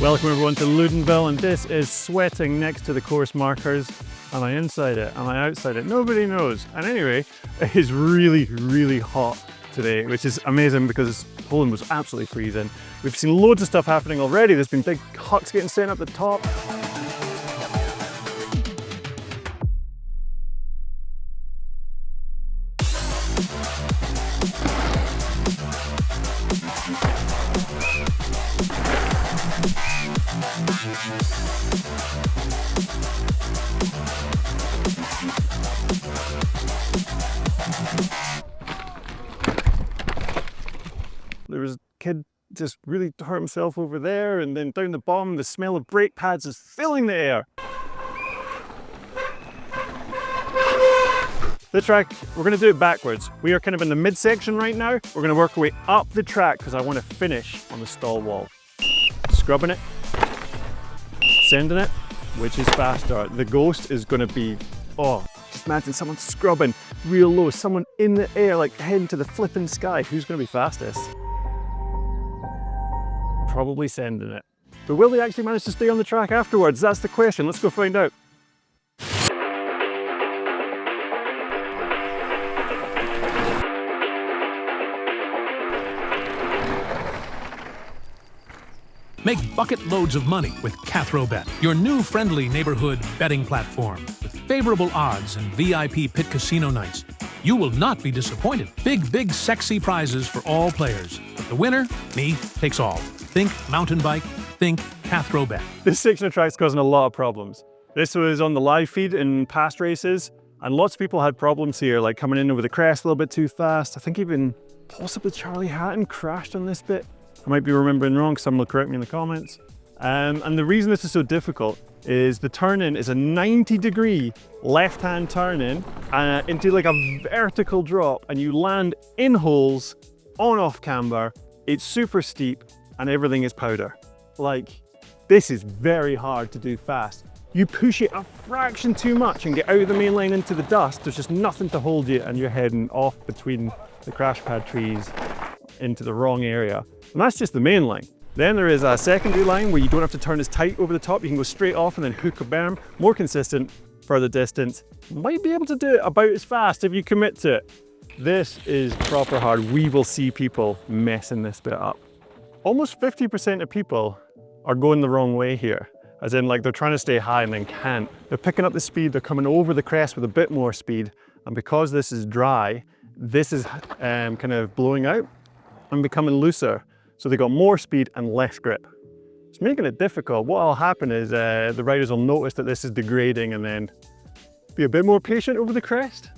Welcome everyone to Loudenvielle, and this is sweating next to the course markers. Am I inside it? Am I outside it? Nobody knows. And anyway, it is really hot today, which is amazing because Poland was absolutely freezing. We've seen loads of stuff happening already. There's been big Hucks getting sent up the top. There was a kid just really hurt himself over there, and then down the bottom, the smell of brake pads is filling the air. The track, we're going to do it backwards. We are kind of in the midsection right now. We're going to work our way up the track because I want to finish on the stall wall. Scrubbing it, sending it, which is faster. The ghost is going to be, just imagine someone scrubbing real low, someone in the air, like heading to the flipping sky. Who's going to be fastest? Probably sending it. But will they actually manage to stay on the track afterwards? That's the question. Let's go find out. Make bucket loads of money with CathrowBet, your new friendly neighborhood betting platform with favorable odds and VIP pit casino nights. You will not be disappointed. Big, sexy prizes for all players. But the winner, me, takes all. Think mountain bike, think CathrowBet. This section of track's causing a lot of problems. This was on the live feed in past races, and lots of people had problems here, like coming in over the crest a little bit too fast. I think even possibly Charlie Hatton crashed on this bit. I might be remembering wrong, someone will correct me in the comments. And the reason this is so difficult is the turn-in is a 90-degree left-hand turn-in into like a vertical drop, and you land in holes, on-off camber, it's super steep, and everything is powder. Like, this is very hard to do fast. You push it a fraction too much and get out of the main line into the dust, there's just nothing to hold you, and you're heading off between the crash pad trees into the wrong area. And that's just the main line. Then there is a secondary line where you don't have to turn as tight over the top. You can go straight off and then hook a berm, more consistent, further distance. Might be able to do it about as fast if you commit to it. This is proper hard. We will see people messing this bit up. Almost 50% of people are going the wrong way here. As in, like, they're trying to stay high and then can't. They're picking up the speed, they're coming over the crest with a bit more speed. And because this is dry, this is kind of blowing out and becoming looser. So they got more speed and less grip. It's making it difficult. What will happen is the riders will notice that this is degrading and then be a bit more patient over the crest.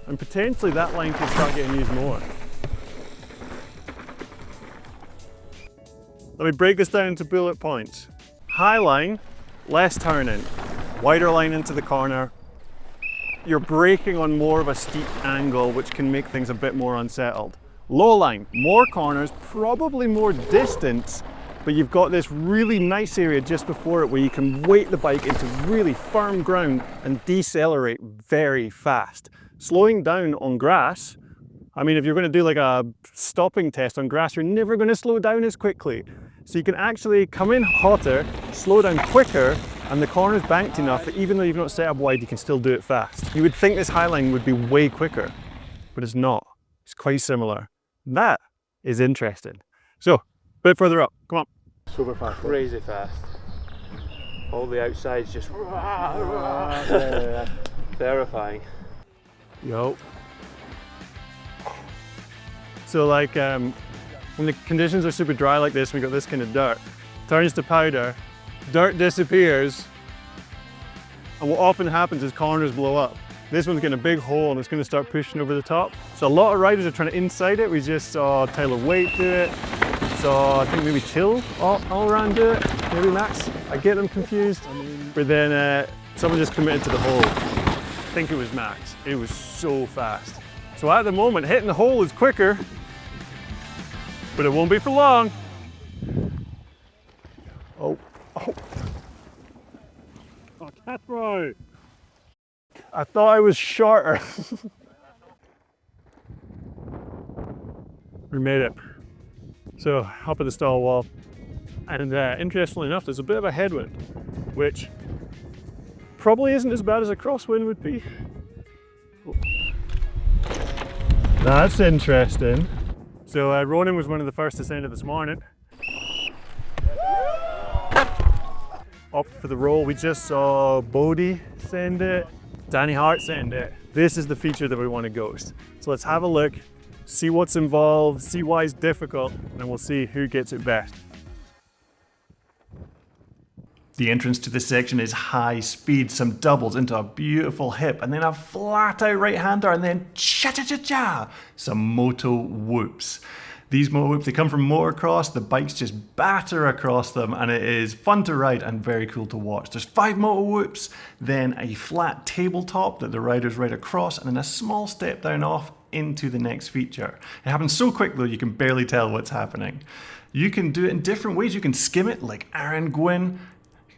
And potentially that line can start getting used more. Let me break this down into bullet points. High line, less turning. Wider line into the corner. You're braking on more of a steep angle, which can make things a bit more unsettled. Low line, more corners, probably more distance, but you've got this really nice area just before it where you can weight the bike into really firm ground and decelerate very fast. Slowing down on grass, I mean, if you're going to do like a stopping test on grass, you're never going to slow down as quickly. So you can actually come in hotter, slow down quicker, and the corner's banked enough that even though you've not set up wide, you can still do it fast. You would think this high line would be way quicker, but it's not. It's quite similar. That is interesting. So, a bit further up, come on. Super fast. Crazy fast. All the outsides just terrifying. Yo. So like when the conditions are super dry like this, we got this kind of dirt, turns to powder, dirt disappears, and what often happens is corners blow up. This one's getting a big hole and it's going to start pushing over the top. So a lot of riders are trying to inside it. We just saw Tyler Waite do it. Saw, I think maybe Till all around do it. Maybe Max. I get them confused. But then someone just committed to the hole. I think it was Max. It was so fast. So at the moment, hitting the hole is quicker, but it won't be for long. Oh. Oh, Cathro! I thought I was shorter. We made it. So up at the stall wall. And interestingly enough, there's a bit of a headwind, which probably isn't as bad as a crosswind would be. That's interesting. So Ronan was one of the first to send it this morning. Up for the roll, we just saw Bodie send it, Danny Hart send it. This is the feature that we want to ghost. So let's have a look, see what's involved, see why it's difficult, and we'll see who gets it best. The entrance to this section is high speed, some doubles into a beautiful hip, and then a flat out right hander, and then cha-cha-cha-cha, some moto whoops. These moto whoops, they come from Motocross, the bikes just batter across them, and it is fun to ride and very cool to watch. There's 5 moto whoops, then a flat tabletop that the riders ride across, and then a small step down off into the next feature. It happens so quick though, you can barely tell what's happening. You can do it in different ways. You can skim it like Aaron Gwynn,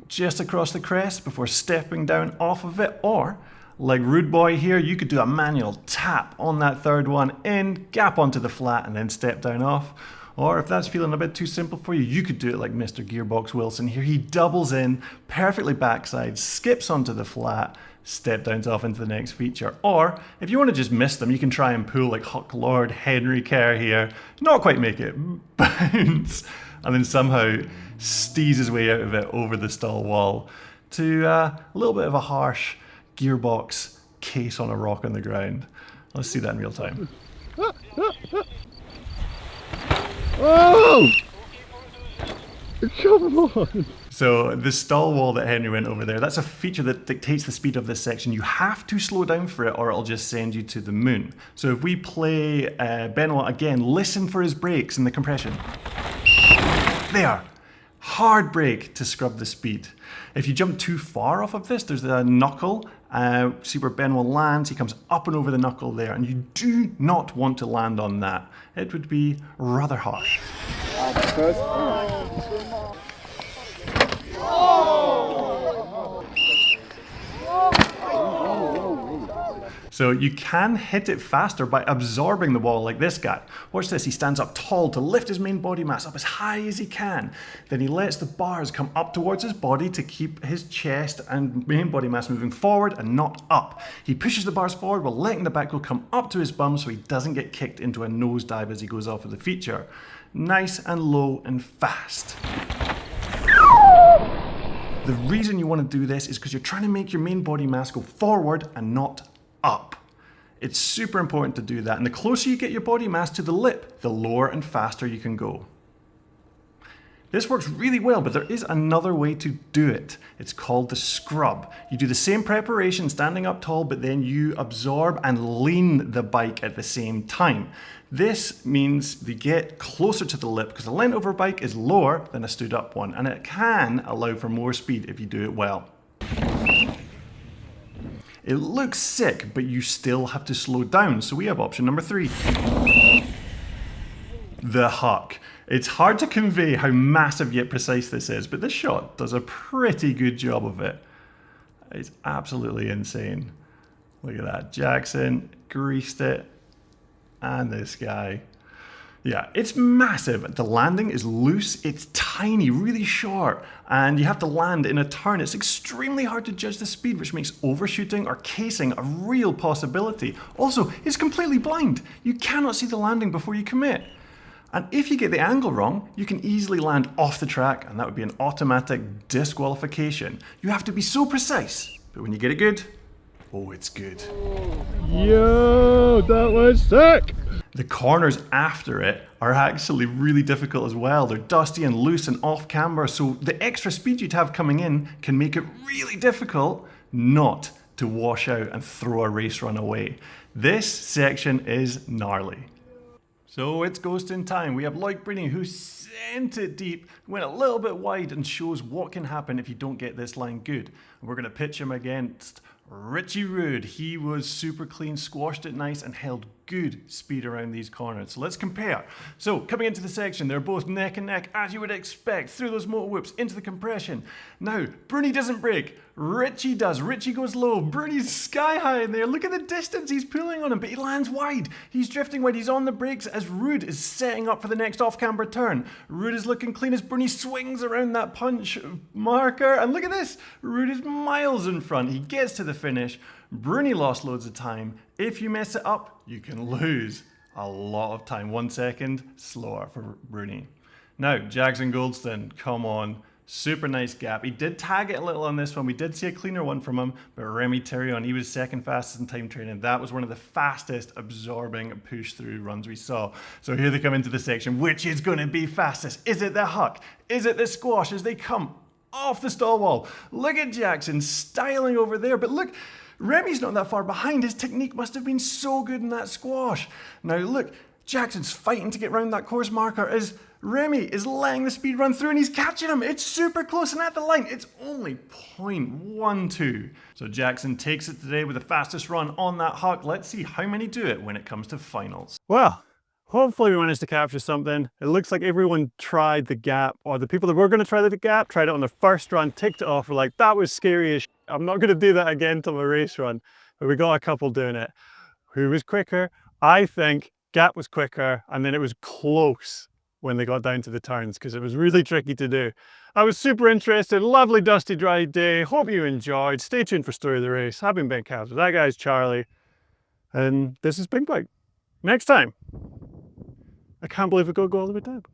just across the crest before stepping down off of it, or like Rude Boy here, you could do a manual tap on that third one in, gap onto the flat, and then step down off. Or if that's feeling a bit too simple for you, you could do it like Mr. Gearbox Wilson here. He doubles in, perfectly backside, skips onto the flat, step downs off into the next feature. Or if you want to just miss them, you can try and pull like Huck Lord, Henry Kerr here, not quite make it, bounce, and then somehow steez his way out of it over the stall wall to a little bit of a harsh gearbox case on a rock on the ground. Let's see that in real time. Oh! Come on! So the stall wall that Henry went over there, that's a feature that dictates the speed of this section. You have to slow down for it or it'll just send you to the moon. So if we play Benoit again, listen for his brakes and the compression. There. Hard brake to scrub the speed. If you jump too far off of this, there's a knuckle. See where Benoit lands, he comes up and over the knuckle there, and you do not want to land on that. It would be rather harsh. So you can hit it faster by absorbing the wall like this guy. Watch this, he stands up tall to lift his main body mass up as high as he can. Then he lets the bars come up towards his body to keep his chest and main body mass moving forward and not up. He pushes the bars forward while letting the back wheel come up to his bum so he doesn't get kicked into a nosedive as he goes off of the feature. Nice and low and fast. The reason you want to do this is because you're trying to make your main body mass go forward and not up. It's super important to do that, and the closer you get your body mass to the lip, the lower and faster you can go. This works really well, but there is another way to do it. It's called the scrub. You do the same preparation standing up tall, but then you absorb and lean the bike at the same time. This means you get closer to the lip because a leant over bike is lower than a stood up one, and it can allow for more speed if you do it well. It looks sick, but you still have to slow down, so we have option number 3. The Huck. It's hard to convey how massive yet precise this is, but this shot does a pretty good job of it. It's absolutely insane. Look at that. Jackson greased it, and this guy. Yeah, it's massive. The landing is loose, it's tiny, really short, and you have to land in a turn. It's extremely hard to judge the speed, which makes overshooting or casing a real possibility. Also, it's completely blind. You cannot see the landing before you commit. And if you get the angle wrong, you can easily land off the track, and that would be an automatic disqualification. You have to be so precise, but when you get it good, oh, it's good. Yo, that was sick! The corners after it are actually really difficult as well. They're dusty and loose and off camber, so the extra speed you'd have coming in can make it really difficult not to wash out and throw a race run away. This section is gnarly. So it's ghosting time. We have Loic Breening who sent it deep, went a little bit wide and shows what can happen if you don't get this line good. And we're going to pitch him against Richie Rude. He was super clean, squashed it nice and held good speed around these corners. So let's compare. So coming into the section, they're both neck and neck, as you would expect, through those motor whoops into the compression. Now, Bruni doesn't brake. Richie does. Richie goes low. Bruni's sky high in there. Look at the distance he's pulling on him, but he lands wide. He's drifting wide. He's on the brakes as Ruud is setting up for the next off-camber turn. Ruud is looking clean as Bruni swings around that punch marker. And look at this. Ruud is miles in front. He gets to the finish. Bruni lost loads of time. If you mess it up, you can lose a lot of time. 1 second slower for Bruni. Now, Jackson Goldston, come on. Super nice gap. He did tag it a little on this one. We did see a cleaner one from him, but Remy Therion, he was second fastest in time training. That was one of the fastest absorbing push through runs we saw. So here they come into the section. Which is going to be fastest? Is it the Huck? Is it the Squash as they come off the stall wall? Look at Jackson styling over there, but look, Remy's not that far behind. His technique must have been so good in that Squash. Now look, Jackson's fighting to get round that course marker as Remy is letting the speed run through and he's catching him. It's super close and at the line, it's only 0.12. So Jackson takes it today with the fastest run on that Huck. Let's see how many do it when it comes to finals. Well, hopefully we managed to capture something. It looks like everyone tried the gap, or the people that were going to try the gap tried it on their first run, ticked it off, were like, that was scary as shit. I'm not going to do that again till my race run. But we got a couple doing it. Who was quicker? I think gap was quicker, and then it was close when they got down to the turns because it was really tricky to do. I was super interested. Lovely dusty dry day. Hope you enjoyed. Stay tuned for Story of the Race. I've been Ben Cabs. That guy's Charlie. And this is Pinkbike. Next time. I can't believe we got to go all the way down.